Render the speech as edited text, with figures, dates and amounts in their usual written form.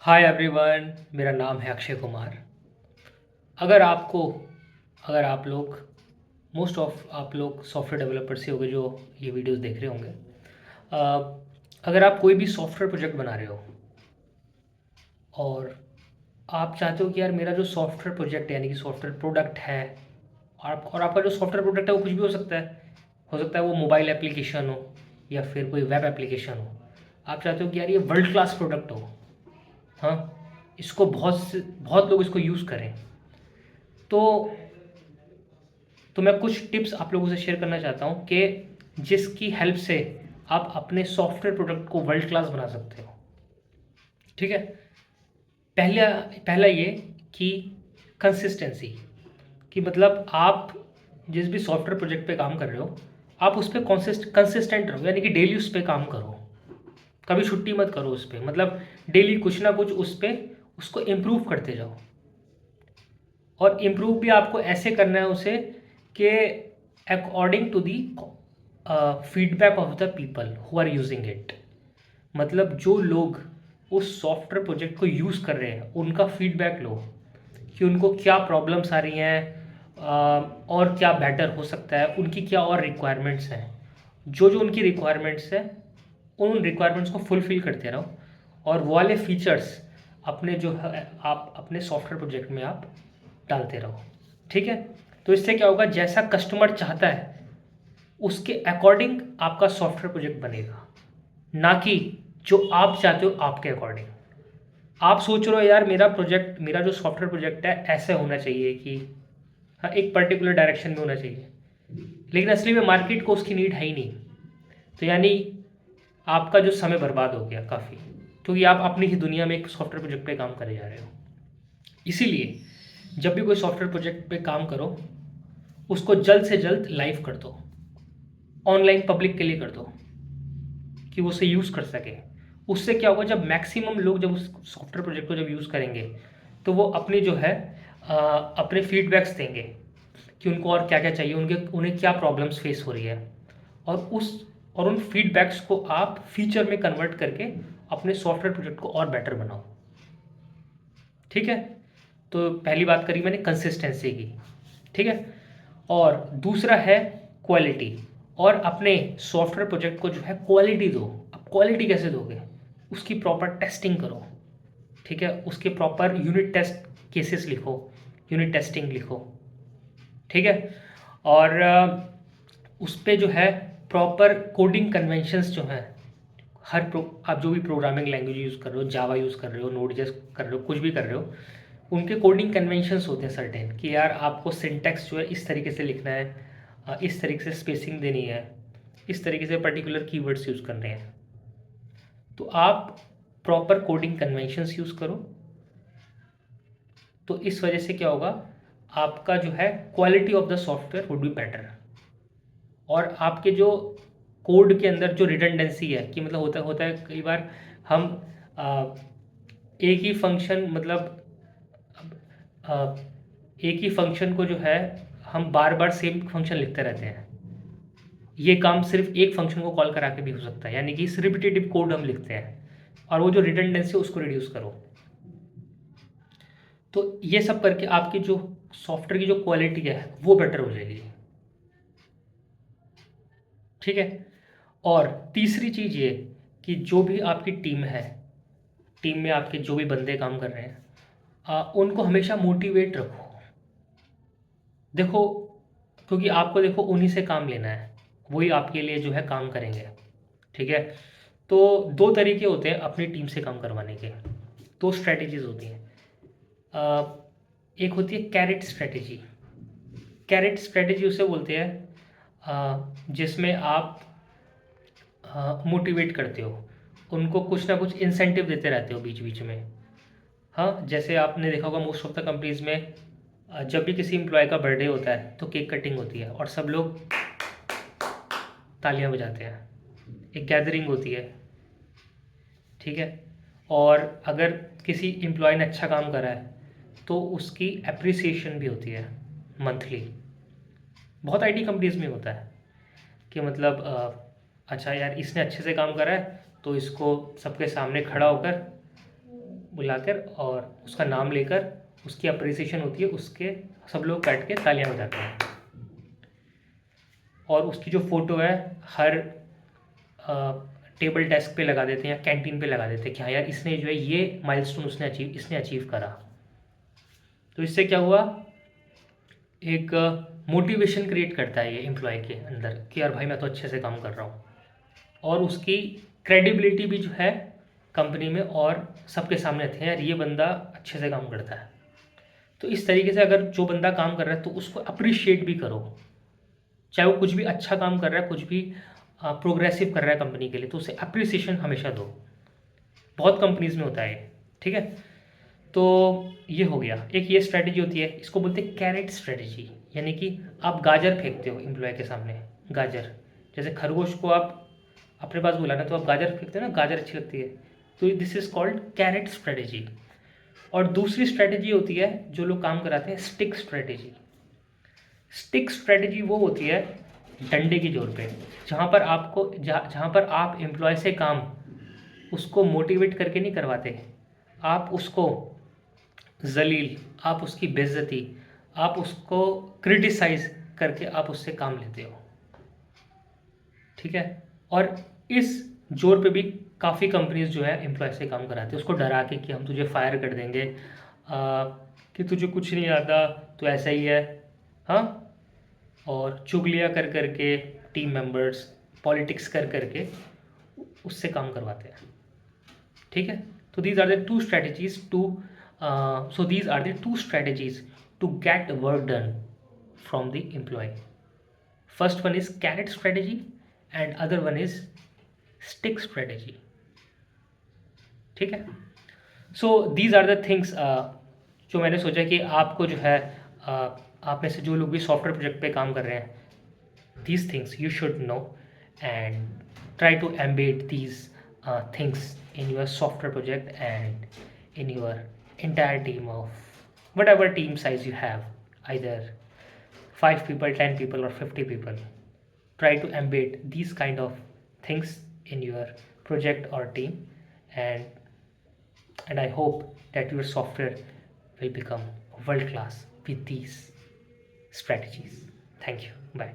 Hi everyone, मेरा नाम है अक्षय कुमार। अगर आपको अगर आप लोग मोस्ट ऑफ आप लोग सॉफ्टवेयर डेवलपर्स ही होंगे जो ये वीडियोस देख रहे होंगे। अगर आप कोई भी सॉफ्टवेयर प्रोजेक्ट बना रहे हो और आप चाहते हो कि यार मेरा जो सॉफ्टवेयर प्रोजेक्ट है यानी कि सॉफ्टवेयर प्रोडक्ट है, आपका जो सॉफ्टवेयर प्रोडक्ट है वो कुछ भी हो सकता है वो मोबाइल एप्लीकेशन हो या फिर कोई वेब एप्लीकेशन हो। आप चाहते हो कि यार ये वर्ल्ड क्लास प्रोडक्ट हो। हाँ, इसको बहुत लोग इसको यूज़ करें। तो मैं कुछ टिप्स आप लोगों से शेयर करना चाहता हूँ कि जिसकी हेल्प से आप अपने सॉफ्टवेयर प्रोडक्ट को वर्ल्ड क्लास बना सकते हो। ठीक है। पहला पहला ये कि कंसिस्टेंसी, कि मतलब आप जिस भी सॉफ्टवेयर प्रोजेक्ट पे काम कर रहे हो आप उस पर कंसिस्टेंट रहो, यानी कि डेली उस पर काम करो। कभी छुट्टी मत करो उस पर, मतलब डेली कुछ ना कुछ उस पर उसको इम्प्रूव करते जाओ। और इम्प्रूव भी आपको ऐसे करना है उसे कि according to the feedback of the people who are using it. मतलब जो लोग उस सॉफ्टवेयर प्रोजेक्ट को यूज़ कर रहे हैं उनका फीडबैक लो कि उनको क्या प्रॉब्लम्स आ रही हैं, और क्या बेटर हो सकता है, उनकी क्या और रिक्वायरमेंट्स हैं। जो जो उनकी रिक्वायरमेंट्स हैं उन रिक्वायरमेंट्स को फुलफ़िल करते रहो और वो वाले फीचर्स अपने जो है आप अपने सॉफ्टवेयर प्रोजेक्ट में आप डालते रहो। ठीक है। तो इससे क्या होगा, जैसा कस्टमर चाहता है उसके अकॉर्डिंग आपका सॉफ्टवेयर प्रोजेक्ट बनेगा, ना कि जो आप चाहते हो आपके अकॉर्डिंग। आप सोच रहे हो यार मेरा जो सॉफ्टवेयर प्रोजेक्ट है ऐसे होना चाहिए कि हाँ एक पर्टिकुलर डायरेक्शन में होना चाहिए, लेकिन असली में मार्केट को उसकी नीड है ही नहीं। तो यानी आपका जो समय बर्बाद हो गया काफ़ी, क्योंकि आप अपनी ही दुनिया में एक सॉफ्टवेयर प्रोजेक्ट पे काम करे जा रहे हो। इसीलिए जब भी कोई सॉफ्टवेयर प्रोजेक्ट पे काम करो उसको जल्द से जल्द लाइव कर दो, ऑनलाइन पब्लिक के लिए कर दो कि वो उसे यूज़ कर सके। उससे क्या होगा, जब मैक्सिमम लोग जब उस सॉफ्टवेयर प्रोजेक्ट को जब यूज़ करेंगे तो वो अपनी जो है अपने फीडबैक्स देंगे कि उनको और क्या क्या चाहिए, उन्हें क्या प्रॉब्लम्स फेस हो रही है। और उन फीडबैक्स को आप फीचर में कन्वर्ट करके अपने सॉफ्टवेयर प्रोजेक्ट को और बेटर बनाओ। ठीक है। तो पहली बात करी मैंने कंसिस्टेंसी की। ठीक है। और दूसरा है क्वालिटी। और अपने सॉफ्टवेयर प्रोजेक्ट को जो है क्वालिटी दो। अब क्वालिटी कैसे दोगे, उसकी प्रॉपर टेस्टिंग करो। ठीक है, उसके प्रॉपर यूनिट टेस्ट केसेस लिखो, यूनिट टेस्टिंग लिखो। ठीक है। और उस पे जो है प्रॉपर कोडिंग कन्वेंशंस जो हैं, आप जो भी प्रोग्रामिंग लैंग्वेज यूज़ कर रहे हो, जावा यूज़ कर रहे हो, नोड जेएस कर रहे हो, कुछ भी कर रहे हो, उनके कोडिंग कन्वेंशंस होते हैं सर्टेन कि यार आपको सिंटैक्स जो है इस तरीके से लिखना है, इस तरीके से स्पेसिंग देनी है, इस तरीके से पर्टिकुलर कीवर्ड्स यूज़ करने हैं। तो आप प्रॉपर कोडिंग कन्वेंशंस यूज़ करो। तो इस वजह से क्या होगा, आपका जो है quality of the software would be better. और आपके जो कोड के अंदर जो रिडंडेंसी है, कि मतलब होता होता है कई बार हम आ, एक ही फंक्शन मतलब आ, एक ही फंक्शन को जो है हम बार बार सेम फंक्शन लिखते रहते हैं। ये काम सिर्फ एक फंक्शन को कॉल करा के भी हो सकता है, यानी कि इस रिपीटेटिव कोड हम लिखते हैं और वो जो रिडंडेंसी है उसको रिड्यूस करो। तो ये सब करके आपकी जो सॉफ्टवेयर की जो क्वालिटी है वो बेटर हो जाएगी। ठीक है। और तीसरी चीज़ ये कि जो भी आपकी टीम है, टीम में आपके जो भी बंदे काम कर रहे हैं, उनको हमेशा मोटिवेट रखो। देखो, क्योंकि आपको देखो उन्हीं से काम लेना है, वही आपके लिए जो है काम करेंगे। ठीक है। तो दो तरीके होते हैं अपनी टीम से काम करवाने के, दो स्ट्रैटेजीज होती हैं। अ, एक होती है कैरेट स्ट्रैटेजी। कैरेट स्ट्रैटेजी उसे बोलते हैं जिसमें आप मोटिवेट करते हो, उनको कुछ ना कुछ इंसेंटिव देते रहते हो बीच बीच में। हाँ, जैसे आपने देखा होगा मोस्ट ऑफ द कंपनीज में जब भी किसी एम्प्लॉय का बर्थडे होता है तो केक कटिंग होती है और सब लोग तालियां बजाते हैं, एक गैदरिंग होती है। ठीक है। और अगर किसी एम्प्लॉय ने अच्छा काम करा है तो उसकी अप्रिसिएशन भी होती है मंथली। बहुत आईटी कंपनीज में होता है कि मतलब अच्छा यार इसने अच्छे से काम करा है तो इसको सबके सामने खड़ा होकर बुलाकर और उसका नाम लेकर उसकी अप्रिसिएशन होती है, उसके सब लोग बैठ के तालियां बजाते हैं और उसकी जो फ़ोटो है हर टेबल डेस्क पे लगा देते हैं या कैंटीन पे लगा देते हैं कि हाँ यार इसने जो है ये माइलस्टोन इसने अचीव करा। तो इससे क्या हुआ, एक मोटिवेशन क्रिएट करता है ये एम्प्लॉय के अंदर कि यार भाई मैं तो अच्छे से काम कर रहा हूँ, और उसकी क्रेडिबिलिटी भी जो है कंपनी में और सबके सामने थे यार ये बंदा अच्छे से काम करता है। तो इस तरीके से अगर जो बंदा काम कर रहा है तो उसको अप्रिशिएट भी करो, चाहे वो कुछ भी अच्छा काम कर रहा है, कुछ भी प्रोग्रेसिव कर रहा है कंपनी के लिए, तो उसे अप्रिसिएशन हमेशा दो। बहुत कंपनीज में होता है ये, ठीक है। तो ये हो गया, एक ये स्ट्रैटेजी होती है, इसको बोलते हैं कैरेट स्ट्रैटेजी, यानी कि आप गाजर फेंकते हो एम्प्लॉय के सामने। गाजर, जैसे खरगोश को आप अपने पास बुलाना तो आप गाजर फेंकते हो ना, गाजर अच्छी लगती है, तो this is called carrot strategy. और दूसरी स्ट्रैटेजी होती है जो लोग काम कराते हैं, स्टिक स्ट्रैटेजी। स्टिक स्ट्रैटेजी वो होती है डंडे की जोर पे, जहाँ पर आप एम्प्लॉय से काम उसको मोटिवेट करके नहीं करवाते, आप उसको जलील, आप उसकी बेइज्जती, आप उसको क्रिटिसाइज करके आप उससे काम लेते हो, ठीक है। और इस जोर पे भी काफ़ी कंपनीज जो है एम्प्लॉय से काम कराते हैं, उसको डरा के कि हम तुझे फायर कर देंगे, कि तुझे कुछ नहीं आता तो ऐसा ही है, हाँ। और चुगलियाँ कर करके टीम मेंबर्स, पॉलिटिक्स कर करके उससे काम करवाते हैं, ठीक है। तो these are the two strategies to get work done from the employ. First one is carrot strategy and other one is stick strategy, ठीक है। So these are the things जो मैंने सोचा कि आपको जो है आप में से जो लोग भी सॉफ्टवेयर प्रोजेक्ट पे काम कर रहे हैं, these things you should know and try to embed these things in your software project and in your entire team of whatever team size you have, either 5 people, 10 people or 50 people. Try to embed these kind of things in your project or team, and I hope that your software will become world class with these strategies. Thank you. Bye.